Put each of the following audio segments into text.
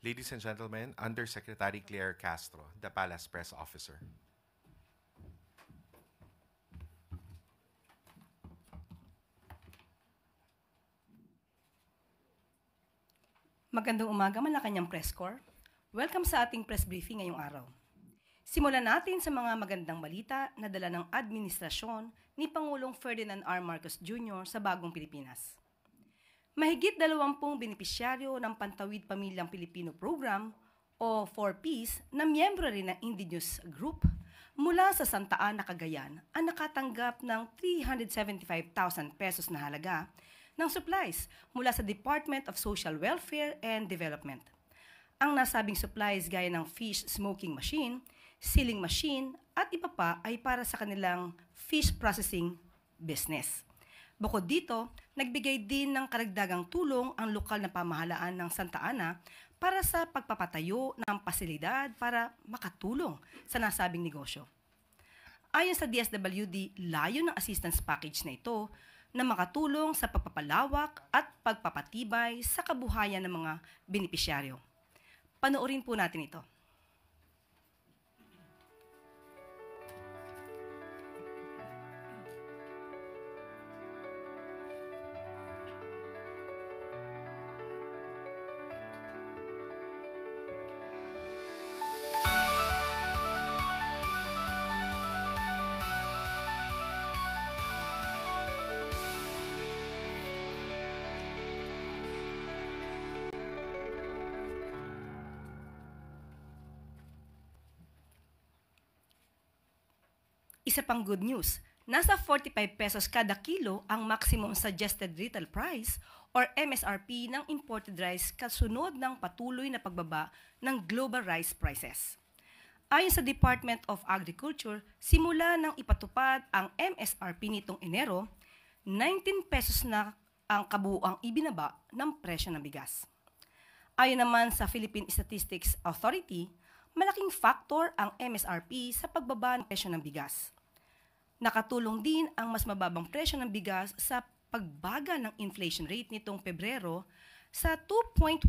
Ladies and gentlemen, Undersecretary Claire Castro, the Palace Press Officer. Magandang umaga, Malacanang Press Corps. Welcome sa ating press briefing ngayong araw. Simulan natin sa mga magandang balita na dala ng administrasyon ni Pangulong Ferdinand R. Marcos Jr. sa Bagong Pilipinas. Mahigit 20 benepisyaryo ng Pantawid Pamilyang Pilipino Program o 4Ps na miyembro rin ng Indigenous Group mula sa Santa Ana, Cagayan ang nakatanggap ng 375,000 pesos na halaga ng supplies mula sa Department of Social Welfare and Development. Ang nasabing supplies gaya ng fish smoking machine, sealing machine at iba pa ay para sa kanilang fish processing business. Bukod dito, nagbigay din ng karagdagang tulong ang lokal na pamahalaan ng Santa Ana para sa pagpapatayo ng pasilidad para makatulong sa nasabing negosyo. Ayon sa DSWD, layo ng assistance package na ito na makatulong sa pagpapalawak at pagpapatibay sa kabuhayan ng mga benepisyaryo. Panoorin po natin ito. Isa pang good news, nasa 45 pesos kada kilo ang maximum suggested retail price or MSRP ng imported rice kasunod ng patuloy na pagbaba ng global rice prices. Ayon sa Department of Agriculture, simula nang ipatupad ang MSRP nitong Enero, 19 pesos na ang kabuuang ibinaba ng presyo ng bigas. Ayon naman sa Philippine Statistics Authority, malaking factor ang MSRP sa pagbaba ng presyo ng bigas. Nakatulong din ang mas mababang presyo ng bigas sa pagbaga ng inflation rate nitong Pebrero sa 2.1%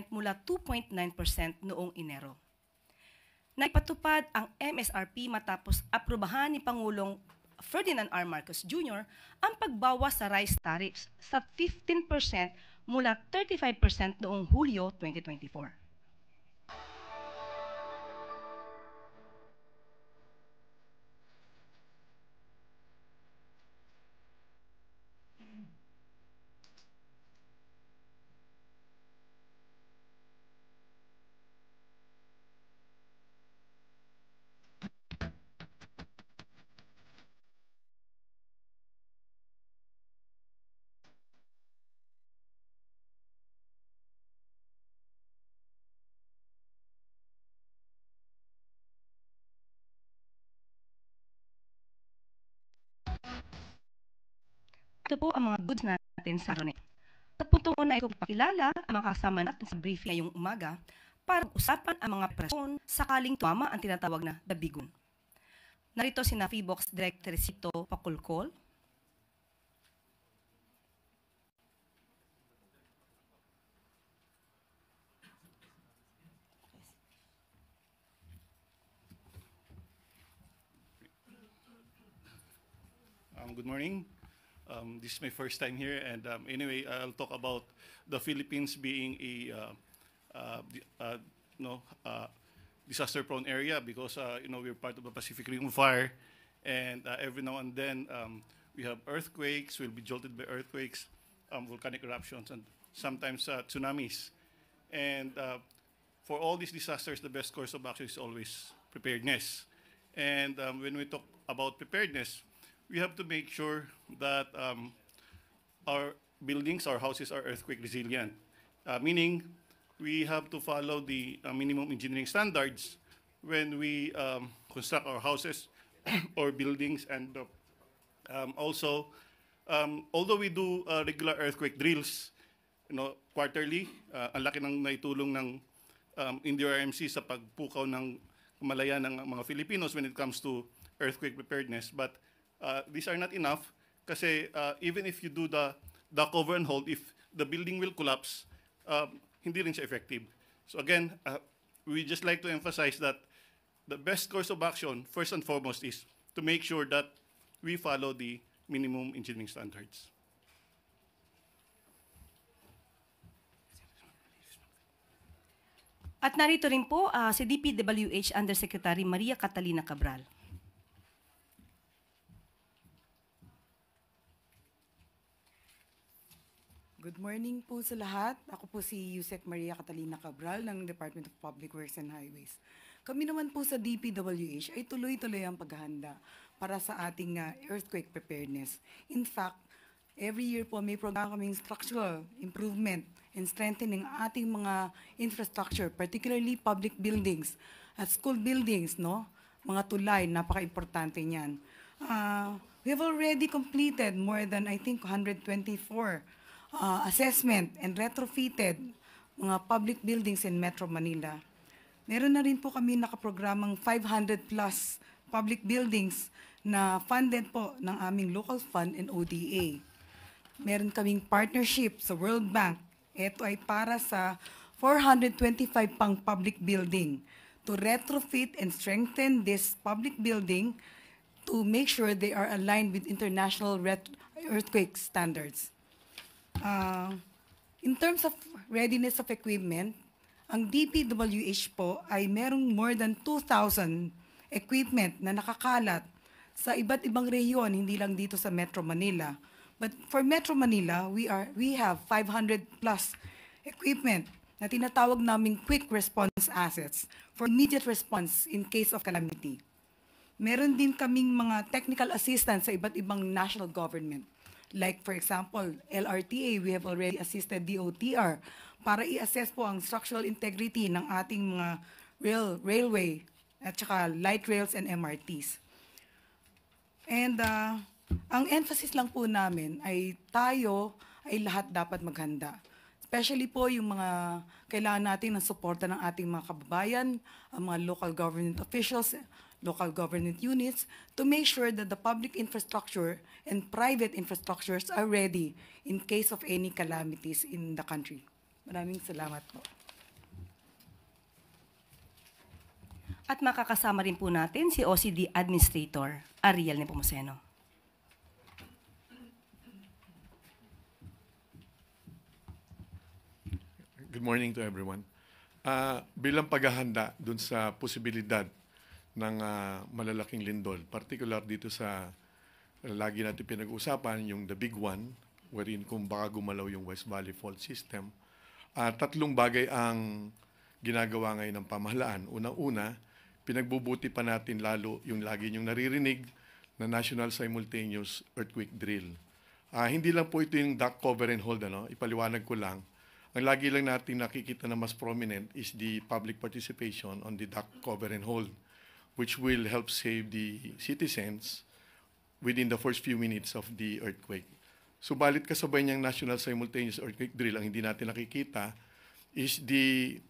mula 2.9% noong Enero. Naipatupad ang MSRP matapos aprubahan ni Pangulong Ferdinand R. Marcos Jr. ang pagbawas sa rice tariffs sa 15% mula 35% noong Hulyo 2024. Ito po ang mga goods natin sa araw na ito. Sa puntong una ay pakilala ang mga kasama natin sa briefing ngayong umaga para usapan ang mga operasyon sakaling tumama ang tinatawag na dabigun. Narito si Nafibox Director Sito Pakulkol, Good morning. This is my first time here, and anyway, I'll talk about the Philippines being a disaster-prone area because we're part of the Pacific Ring of Fire, and every now and then we have earthquakes. We'll be jolted by earthquakes, volcanic eruptions, and sometimes tsunamis. And for all these disasters, the best course of action is always preparedness. And when we talk about preparedness, we have to make sure that our buildings, our houses are earthquake resilient, meaning we have to follow the minimum engineering standards when we construct our houses or buildings. And also, although we do regular earthquake drills, quarterly, ang laki ng naitulong ng NDRRMC sa pagpukaw ng kamalayan ng mga Filipinos when it comes to earthquake preparedness. But these are not enough kasi even if you do the cover and hold, if the building will collapse, hindi rin siya effective. So again, we just like to emphasize that the best course of action, first and foremost, is to make sure that we follow the minimum engineering standards. At narito rin po si DPWH Undersecretary Maria Catalina Cabral. Good morning po sa lahat. Ako po si Yusek Maria Catalina Cabral ng Department of Public Works and Highways. Kami naman po sa DPWH ay tuloy-tuloy ang paghahanda para sa ating earthquake preparedness. In fact, every year po may program kaming structural improvement and strengthening ating mga infrastructure, particularly public buildings at school buildings, no? Mga tulay, napaka-importante niyan. We have already completed more than, I think, 124 assessment and retrofitted mga public buildings in Metro Manila. Meron na rin po kami nakaprogramang 500 plus public buildings na funded po ng aming local fund and ODA. Meron kaming partnership sa World Bank. Ito ay para sa 425 pang public building to retrofit and strengthen this public building to make sure they are aligned with international earthquake standards. In terms of readiness of equipment, ang DPWH po ay merong more than 2,000 equipment na nakakalat sa iba't ibang rehiyon, hindi lang dito sa Metro Manila. But for Metro Manila, we have 500 plus equipment na tinatawag naming quick response assets for immediate response in case of calamity. Meron din kaming mga technical assistance sa iba't ibang national government. Like for example, LRTA, we have already assisted DOTR para i-assess po ang structural integrity ng ating mga railway at saka light rails and MRTs. And ang emphasis lang po namin ay tayo ay lahat dapat maghanda. Especially po yung mga kailangan natin ng suporta ng ating mga kababayan, ang mga local government officials, local government units, to make sure that the public infrastructure and private infrastructures are ready in case of any calamities in the country. Maraming salamat po. At makakasama rin po natin si OCD Administrator Ariel Nepomuceno. Good morning to everyone. Bilang paghahanda dun sa posibilidad ng malalaking lindol, particular dito sa lagi natin pinag-uusapan, yung the big one, wherein kung baka gumalaw yung West Valley Fault System, tatlong bagay ang ginagawa ngayon ng pamahalaan. Unang-una, pinagbubuti pa natin lalo yung lagi yung naririnig na National Simultaneous Earthquake Drill. Hindi lang po ito yung duck cover and hold, ipaliwanag ko lang. Ang lagi lang natin nakikita na mas prominent is the public participation on the duck cover and hold, which will help save the citizens within the first few minutes of the earthquake. Subalit kasabay niyang National Simultaneous Earthquake Drill, ang hindi natin nakikita is the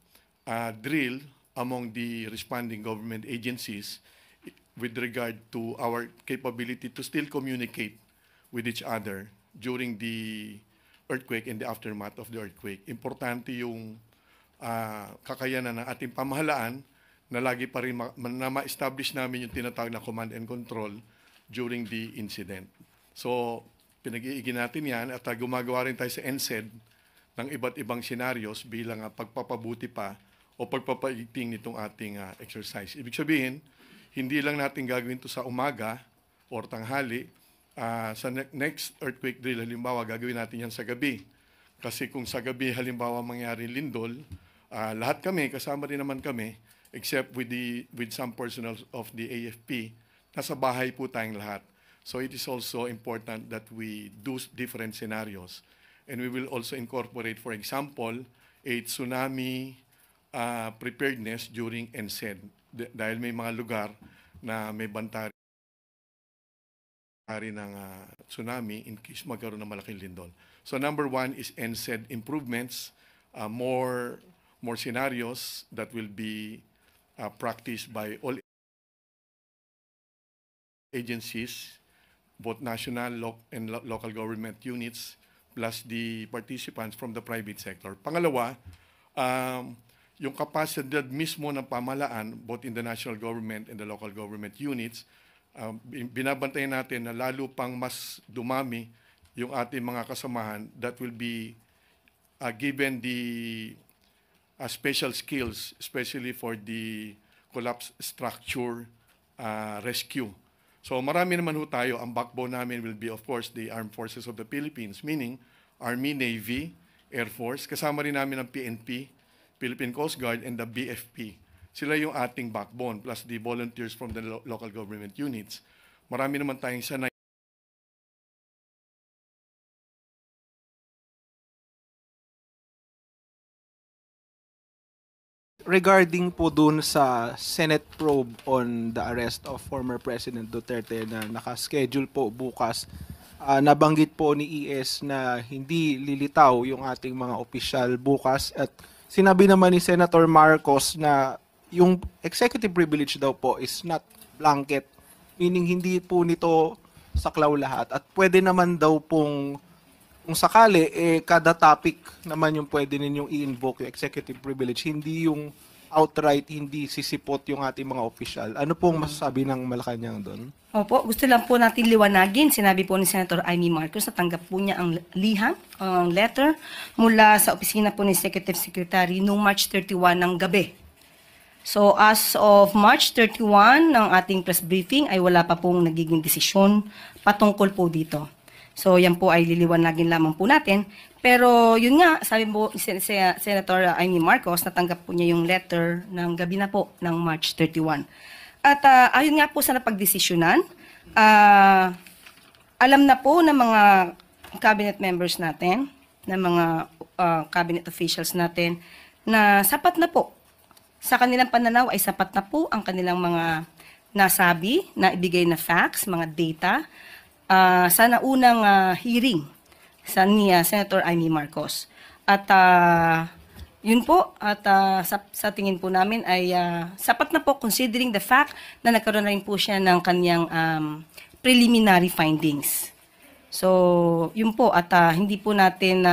drill among the responding government agencies with regard to our capability to still communicate with each other during the earthquake and the aftermath of the earthquake. Importante yung kakayanan ng ating pamahalaan na lagi pa rin na ma-establish namin yung tinatawag na command and control during the incident. So, pinag-iigin natin yan at gumagawa rin tayo sa NSED ng iba't ibang scenarios bilang pagpapabuti pa o pagpapaiting nitong ating exercise. Ibig sabihin, hindi lang natin gagawin ito sa umaga or tanghali. Sa next earthquake drill, halimbawa, gagawin natin yan sa gabi. Kasi kung sa gabi, halimbawa, mangyari lindol, lahat kami, kasama rin naman kami, except with some personnel of the AFP, nasa bahay po tayong lahat. So it is also important that we do different scenarios. And we will also incorporate, for example, a tsunami preparedness during NSED. Dahil may mga lugar na may banta rin ng tsunami in case magkaroon ng malaking lindol. So number one is NSED improvements, more scenarios that will be practiced by all agencies, both national and local government units, plus the participants from the private sector. Pangalawa, yung kapasidad mismo ng pamahalaan, both in the national government and the local government units, binabantayan natin na lalo pang mas dumami yung ating mga kasamahan that will be given the special skills, especially for the collapse structure rescue. So marami naman ho tayo. Ang backbone namin will be, of course, the Armed Forces of the Philippines, meaning Army, Navy, Air Force. Kasama rin namin ang PNP, Philippine Coast Guard, and the BFP. Sila yung ating backbone, plus the volunteers from the local government units. Marami naman tayong sanay. Regarding po dun sa Senate probe on the arrest of former President Duterte na nakaschedule po bukas, nabanggit po ni ES na hindi lilitaw yung ating mga opisyal bukas at sinabi naman ni Senator Marcos na yung executive privilege daw po is not blanket, meaning hindi po nito saklaw lahat at pwede naman daw pong kung sakali, kada topic naman yung pwede ninyong i-invoke yung executive privilege, hindi yung outright, hindi sisipot yung ating mga opisyal. Ano pong masasabi ng Malacanang doon? Opo, gusto lang po natin liwanagin. Sinabi po ni Senator Amy Marcos na tanggap po niya ang liham, ang letter, mula sa opisina po ni Executive Secretary noong March 31 ng gabi. So as of March 31 ng ating press briefing ay wala pa pong nagiging desisyon patungkol po dito. So yan po ay liliwanagin lamang po natin. Pero yun nga, sabi po ni Senator Amy Marcos, natanggap po niya yung letter ng gabi na po ng March 31. At ayon nga po sa napagdesisyonan, alam na po ng mga cabinet members natin, ng mga cabinet officials natin, na sapat na po. Sa kanilang pananaw ay sapat na po ang kanilang mga nasabi, na ibigay na facts, mga data, sa naunang hearing sa ni Senator Amy Marcos. At yun po, at sa tingin po namin ay sapat na po considering the fact na nagkaroon na rin po siya ng kanyang preliminary findings. So, yun po, at hindi po natin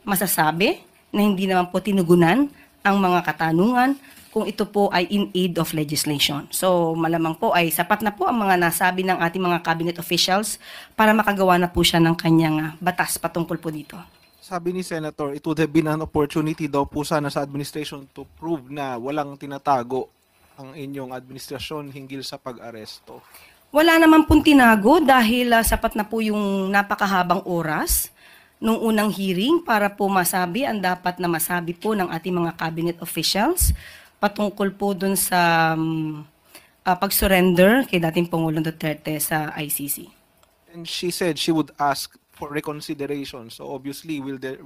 masasabi na hindi naman po tinugunan ang mga katanungan kung ito po ay in aid of legislation. So malamang po ay sapat na po ang mga nasabi ng ating mga cabinet officials para makagawa na po siya ng kanyang batas patungkol po dito. Sabi ni Senator, it would have been an opportunity daw po sana sa administration to prove na walang tinatago ang inyong administrasyon hinggil sa pag-aresto. Wala naman pong tinago dahil sapat na po yung napakahabang oras nung unang hearing para po masabi ang dapat na masabi po ng ating mga cabinet officials patungkol po dun sa pag-surrender kay dating Pangulong Duterte sa ICC. And she said she would ask for reconsideration. So obviously, will there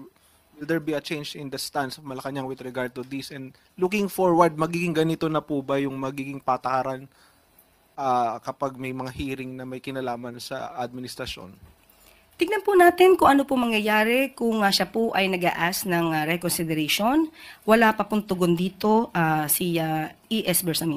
be a change in the stance of Malacanang with regard to this? And looking forward, magiging ganito na po ba yung magiging patakaran kapag may mga hearing na may kinalaman sa administrasyon? Tignan po natin kung ano po mangyayari kung siya po ay nag-a-ask ng reconsideration. Wala pa pong tugon dito si E.S. Bersamin.